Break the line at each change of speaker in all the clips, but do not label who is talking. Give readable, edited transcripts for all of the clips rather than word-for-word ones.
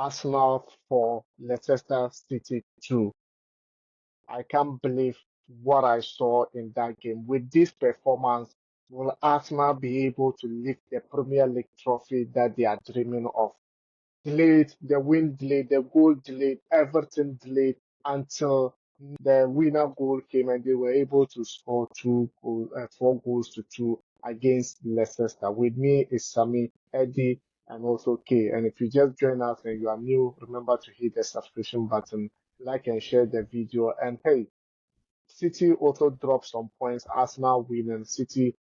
Arsenal 4, Leicester City 2. I can't believe what I saw in that game. With this performance, will Arsenal be able to lift the Premier League trophy that they are dreaming of? Delayed, the win delayed, the goal delayed, everything delayed until the winner goal came and they were able to score 4 goals to 2 against Leicester. With me is Sammy, Eddie, and also Kay. And if you just join us and you are new, remember to hit the subscription button, like and share the video. And hey, City also dropped some points. Arsenal win and City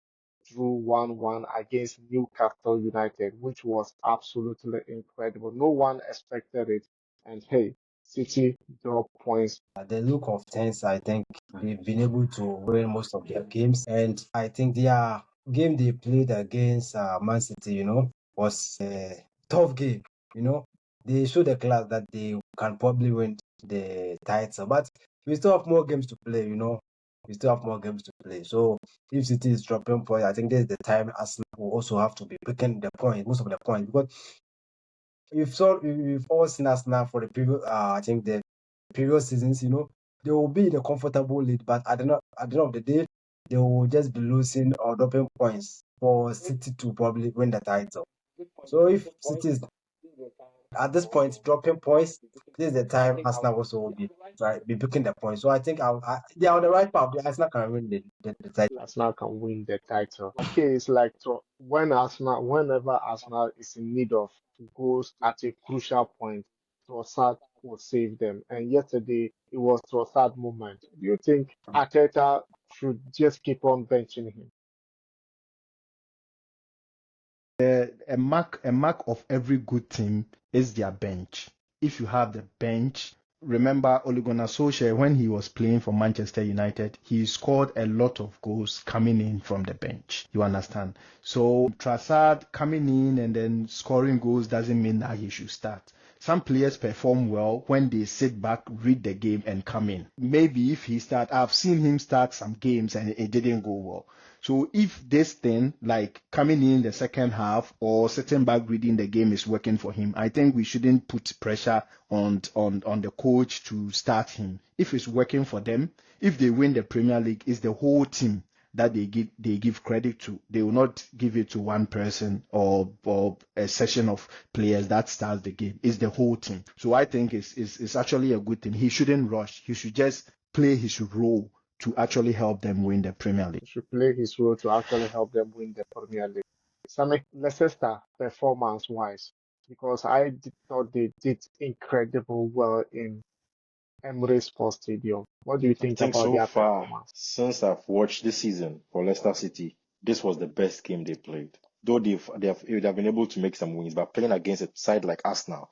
drew 1-1 against Newcastle United, which was absolutely incredible. No one expected it. And hey, City dropped points.
The look of things, I think they've been able to win most of their games, and I think their game they played against Man City, was a tough game. They showed the class that they can probably win the title, but we still have more games to play. We still have more games to play. So if City is dropping points, I think this is the time Arsenal will also have to be picking the point, most of the points, because we've all seen Arsenal for the previous, I think the previous seasons, they will be in a comfortable lead, but at the end of the day, they will just be losing or dropping points for City to probably win the title. So if City is at this point dropping points, this is the time Arsenal also will be picking the points. So I think they are on the right path. Arsenal can win the title.
Arsenal can win the title. Okay, it's like whenever Arsenal is in need of goals at a crucial point, Trossard will save them. And yesterday it was Trossard moment. Do you think Arteta should just keep on benching him?
A mark of every good team is their bench. If you have the bench, remember Ole Gunnar Solskjaer, when he was playing for Manchester United, he scored a lot of goals coming in from the bench. You understand? So Trossard coming in and then scoring goals doesn't mean that he should start. Some players perform well when they sit back, read the game, and come in. Maybe if he start, I've seen him start some games and it didn't go well. So if this thing, like coming in the second half or sitting back reading the game, is working for him, I think we shouldn't put pressure on the coach to start him. If it's working for them, if they win the Premier League, it's the whole team that they give credit to. They will not give it to one person or a session of players that starts the game. It's the whole team. So I think it's actually a good thing. He shouldn't rush. He should just play his role to actually help them win the Premier League.
He should play his role to actually help them win the Premier League. Sammy, Leicester performance-wise, because thought they did incredible well in Emirates Sports Stadium. What do you
I
think
think
about
so
their
far,
performance?
since I've watched this season for Leicester City, this was the best game they played. Though they've been able to make some wins, but playing against a side like Arsenal,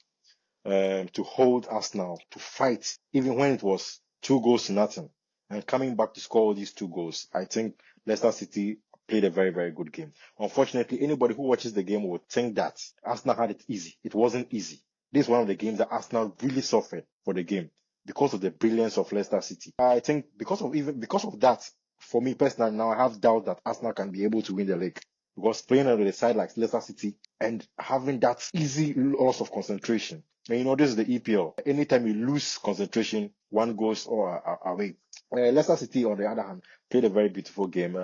to hold Arsenal, to fight, even when it was 2 goals to nothing, and coming back to score all these 2 goals, I think Leicester City played a very, very good game. Unfortunately, anybody who watches the game would think that Arsenal had it easy. It wasn't easy. This is one of the games that Arsenal really suffered for the game because of the brilliance of Leicester City. I think because of that, for me personally, now I have doubt that Arsenal can be able to win the league. Because playing on the side like Leicester City and having that easy loss of concentration. And this is the EPL. Anytime you lose concentration, one goes away. Leicester City, on the other hand, played a very beautiful game.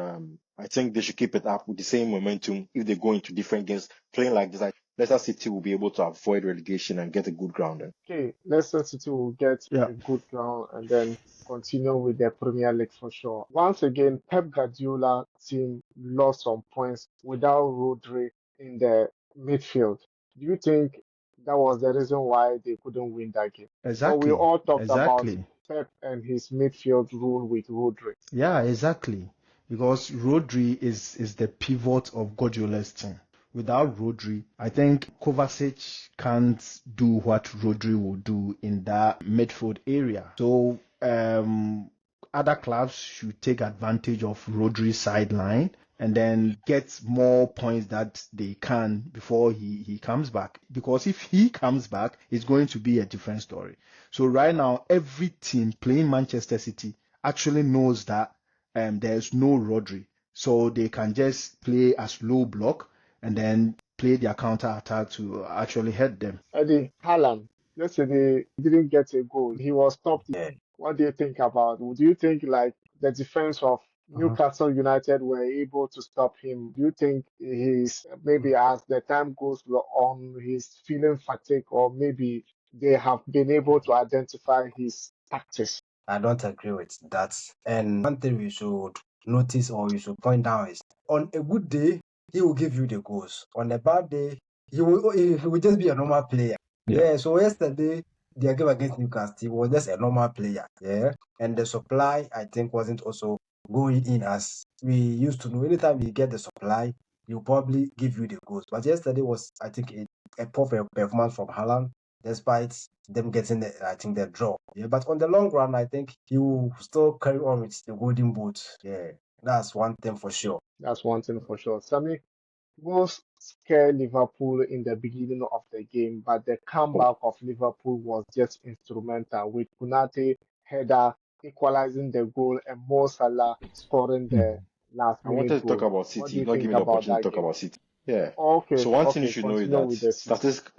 I think they should keep it up with the same momentum if they go into different games. Playing like this, Leicester City will be able to avoid relegation and get a good ground.
Okay, Leicester City will get a good ground and then continue with their Premier League for sure. Once again, Pep Guardiola team lost some points without Rodri in the midfield. Do you think that was the reason why they couldn't win that game? So we
Exactly.
all talked about
Exactly.
Pep and his midfield rule with Rodri.
Yeah, exactly. Because Rodri is the pivot of Guardiola's team. Without Rodri, I think Kovacic can't do what Rodri will do in that midfield area. So other clubs should take advantage of Rodri's sideline and then get more points that they can before he comes back. Because if he comes back, it's going to be a different story. So right now, every team playing Manchester City actually knows that there's no Rodri. So they can just play as low block and then play their counter attack to actually hurt them.
Eddie, Haaland, Yesterday, he didn't get a goal. He was stopped.
Yeah.
What do you think about? Do you think like the defense of
Mhm.
Newcastle United were able to stop him? Do you think he's maybe as the time goes on, he's feeling fatigue, or maybe they have been able to identify his tactics?
I don't agree with that. And one thing we should notice or we should point out is on a good day, he will give you the goals. On a bad day, he will just be a normal player.
Yeah.
Yeah, so yesterday, their game against Newcastle, he was just a normal player. Yeah. And the supply, I think, wasn't also going in as we used to know. Anytime we get the supply, he'll probably give you the goals. But yesterday was, I think, a poor performance from Haaland despite them getting I think the draw. Yeah, but on the long run, I think he will still carry on with the golden boot. Yeah, that's one thing for sure.
That's one thing for sure. Sammy, goals scare Liverpool in the beginning of the game, but the comeback of Liverpool was just instrumental, with Konate header equalizing the goal and Mo Salah scoring the
Mhm.
last
I wanted
minute
to talk
goal.
about
What
City.
do
You
you
not give
think
me the
about
opportunity
that
to talk
game?
about City. Yeah.
Okay,
So one thing you
okay,
should know is
continue
that
with the City.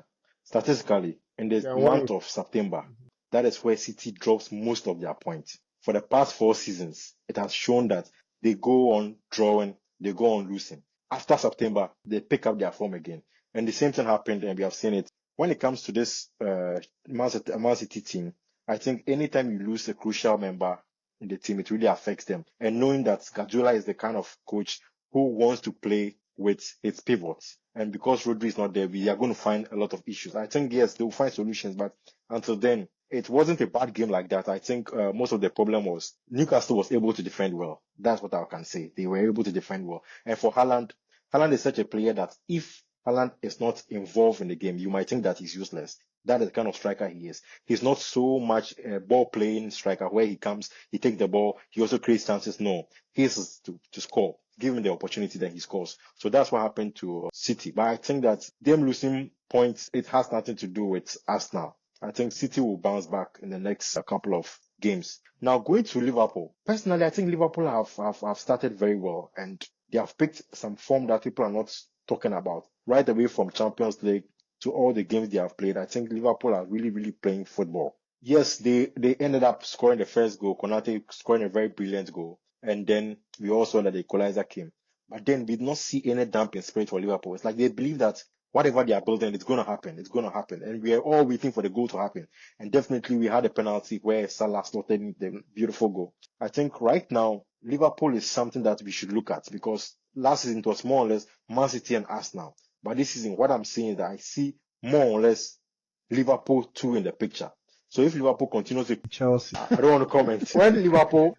statistically, in the
Then when
month
you,
of September, that is where City drops most of their points. For the past 4 seasons, it has shown that they go on drawing, they go on losing. After September, they pick up their form again. And the same thing happened, and we have seen it. When it comes to this Man City team, I think anytime you lose a crucial member in the team, it really affects them. And knowing that Guardiola is the kind of coach who wants to play with its pivots. And because Rodri is not there, we are going to find a lot of issues. I think, yes, they will find solutions, but until then, it wasn't a bad game like that. I think most of the problem was Newcastle was able to defend well. That's what I can say. They were able to defend well. And for Haaland, Haaland is such a player that if Haaland is not involved in the game, you might think that he's useless. That is the kind of striker he is. He's not so much a ball playing striker where he comes, he takes the ball, he also creates chances. No, he's to score. Give him the opportunity, then he scores. So that's what happened to City. But I think that them losing points, it has nothing to do with Arsenal. I think City will bounce back in the next couple of games. Now going to Liverpool. Personally, I think Liverpool have started very well and they have picked some form that people are not talking about. Right away from Champions League to all the games they have played, I think Liverpool are really, really playing football. Yes, they ended up scoring the first goal, Konate scoring a very brilliant goal. And then we also saw that the equalizer came. But then we did not see any damping spirit for Liverpool. It's like they believe that whatever they are building, it's going to happen. It's going to happen. And we are all waiting for the goal to happen. And definitely we had a penalty where Salah slotted in the beautiful goal. I think right now, Liverpool is something that we should look at because last season it was more or less Man City and Arsenal. But this season, what I'm seeing is that I see more or less Liverpool too in the picture. So if Liverpool continues to,
Chelsea.
I don't want to comment. When Liverpool,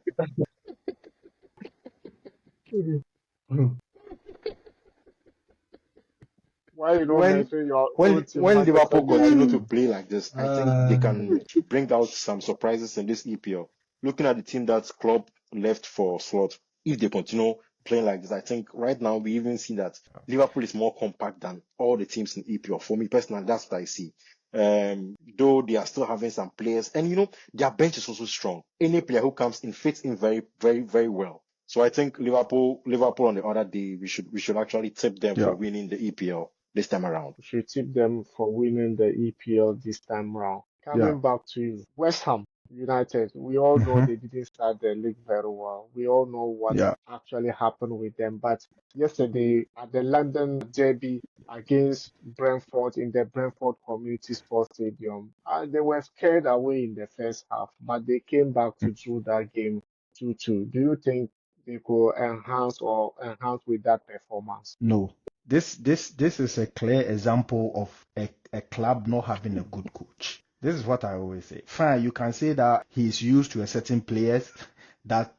why you don't
when
mention your own team,
when
Manchester
Liverpool continue to
United?
play like this, I think they can bring out some surprises in this EPL. Looking at the team that Klopp left for Slot, if they continue playing like this, I think right now we even see that Liverpool is more compact than all the teams in EPL. For me personally, that's what I see. Though they are still having some players, and their bench is also strong. Any player who comes in fits in very, very, very well. So I think Liverpool on the other day, we should actually tip them
Yeah.
for winning the EPL this time around.
We should tip them for winning the EPL this time round.
Yeah.
Coming back to you, West Ham United, we all know
Hmm.
they didn't start the league very well. We all know what
Yeah.
actually happened with them. But yesterday at the London Derby against Brentford in the Brentford Community Sports Stadium, they were scared away in the first half, but they came back to draw that game 2-2. Do you think they could enhance with that performance?
No. This is a clear example of a club not having a good coach. This is what I always say. Fine, you can say that he's used to a certain players that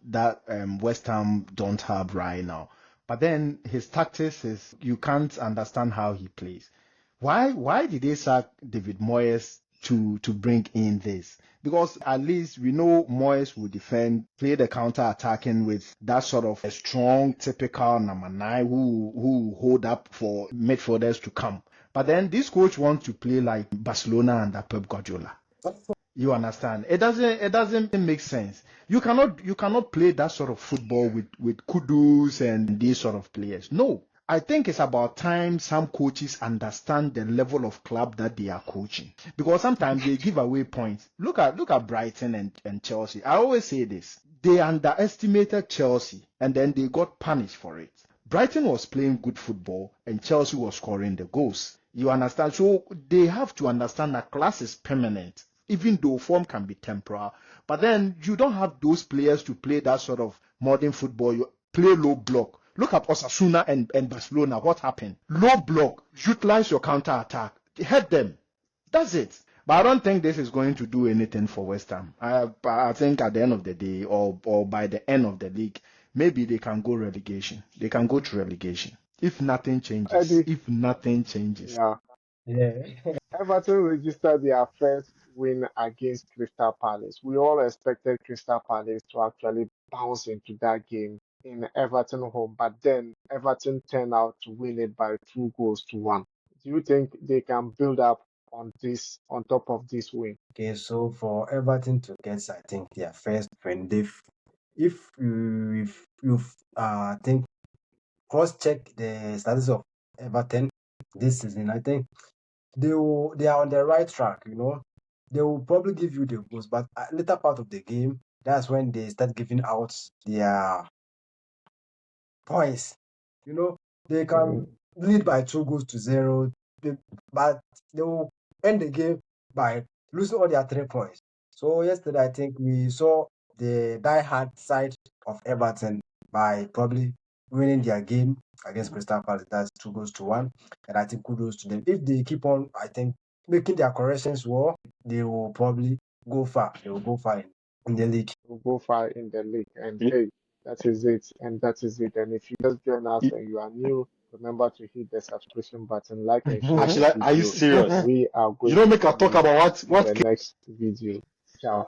West Ham don't have right now. But then his tactics is you can't understand how he plays. Why did they sack David Moyes to bring in this? Because at least we know Moyes will defend, play the counter attacking with that sort of a strong, typical number 9 who hold up for midfielders to come. But then this coach wants to play like Barcelona under Pep Guardiola. You understand? It doesn't make sense. You cannot play that sort of football with Kudus and these sort of players. No. I think it's about time some coaches understand the level of club that they are coaching, because sometimes they give away points. Look at Brighton and Chelsea. I always say this: they underestimated Chelsea and then they got punished for it. Brighton was playing good football and Chelsea was scoring the goals. You understand? So they have to understand that class is permanent, even though form can be temporal. But then you don't have those players to play that sort of modern football. You play low block. Look at Osasuna and Barcelona. What happened? Low block. Utilize your counter attack. Hit them. That's it. But I don't think this is going to do anything for West Ham. I think at the end of the day, or by the end of the league, maybe they can go relegation. They can go to relegation if nothing changes.
Eddie,
If nothing changes.
yeah.
Yeah.
Everton registered their first win against Crystal Palace. We all expected Crystal Palace to actually bounce into that game in Everton home, but then Everton turned out to win it by 2 goals to 1. Do you think they can build up on this, on top of this win?
Okay, so for Everton to get, I think their first win, if you think cross check the status of Everton this season, I think they are on the right track. They will probably give you the goals, but at later part of the game, that's when they start giving out their points. They
Mm,
can lead by 2 goals to 0, but they will end the game by losing all their 3 points. So yesterday, I think we saw the die-hard side of Everton by probably winning their game against Crystal Palace. That's 2 goals to 1, and I think kudos to them. If they keep on, I think, making their corrections well, they will probably go far. They will go far in the league.
to go far in the league. And
You,
hey, that is it. And that is it. And if you just join us
you,
and you are new, remember to hit the subscription button, like and share the
actually, are you
video. And
serious?
we are
You
going
don't
to
make a
see
talk
you
about
in
what
the next video. Ciao.